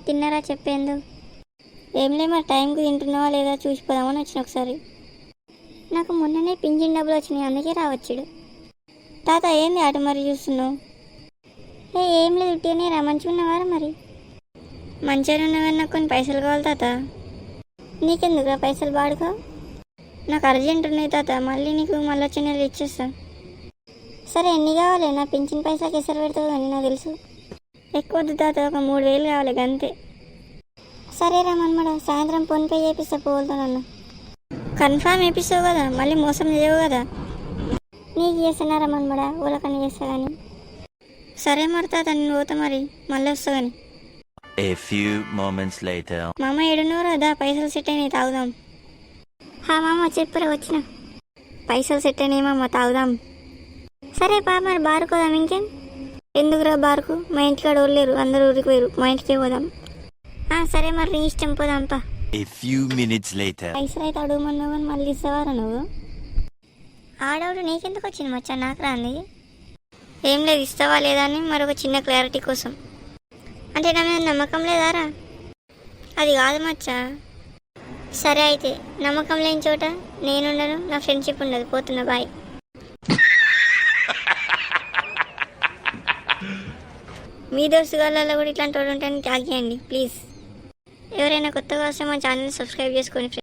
తిన్నారా చెప్పేందు. ఏం లే మరి టైంకి తింటున్నావా లేదా చూసిపోదామని వచ్చిన ఒకసారి. నాకు మొన్ననే పింఛన్ డబ్బులు వచ్చినాయి, అందుకే రావచ్చుడు. తాత ఏంది అటు మరి చూస్తున్నావు? ఏం లేదు ఉట్టిగానే రా. మంచిగా ఉన్నవారా మరి? మంచిగా ఉన్నవని నాకు కొన్ని పైసలు కావాలి తాత. నీకెందుకురా పైసలు బాడుకో? నాకు అర్జెంట్ ఉన్నాయి తాత, మళ్ళీ నీకు మళ్ళీ వచ్చే నెలలు ఇచ్చేస్తా. సరే ఎన్ని కావాలి? నా పింఛన్ పైసలకి ఎసరు పెడతావు కానీ నాకు తెలుసు. ఎక్కువ వద్దు తాత, ఒక 3000 కావాలి అంతే. సరేరా మన్మడ, సాయంత్రం ఫోన్పే చేపిస్తా పోతానన్న. కన్ఫామ్ వేపిస్తావు కదా, మళ్ళీ మోసం చేయవు కదా? నీకు చేస్తున్నారా మన్మడ, ఊళ్ళకన్నా చేస్తా కానీ. సరే మరి తాత, నేను పోతా మరి, మళ్ళీ వస్తా కానీ. A few moments later. మామ ఏడున్నోరా, దా పైసలు సెట్ అయినాయి తాగుదాం. మామ చెప్పురా వచ్చిన. పైసలు సెట్ అయినాయి మామ, తాగుదాం. సరే మరి బారుకోదాం. ఇంకేం ఎందుకురా బారుకు, మా ఇంటికాడ లేరు, అందరూ ఊరికి పోయారు, మా ఇంటికే పోదాం. సరే మరి నీ ఇష్టం, పోదాంపా. A few minutes later. పైసలు అయితే అడుగుమన్నావు కానీ మళ్ళీ ఇస్తావారా నువ్వు? ఆడవుడు నీకెందుకు వచ్చింది మచ్చా, నాకు రాంది. ఏం లేదు, ఇస్తావా లేదా అని మరొక చిన్న క్లారిటీ కోసం. అంటే నా మీద నమ్మకం లేదారా? అది కాదు మచ్చా. సరే అయితే, నమ్మకం లేని చోట నేనుండను, నా ఫ్రెండ్షిప్ ఉండదు. పోతున్నా, బాయ్. మీ దోస్తుగాళ్ళలో కూడా ఇట్లాంటి వాడు ఉంటాయని ట్యాగ్ చేయండి ప్లీజ్. ఎవరైనా కొత్తగా వస్తే మా ఛానల్ని సబ్స్క్రైబ్ చేసుకోండి.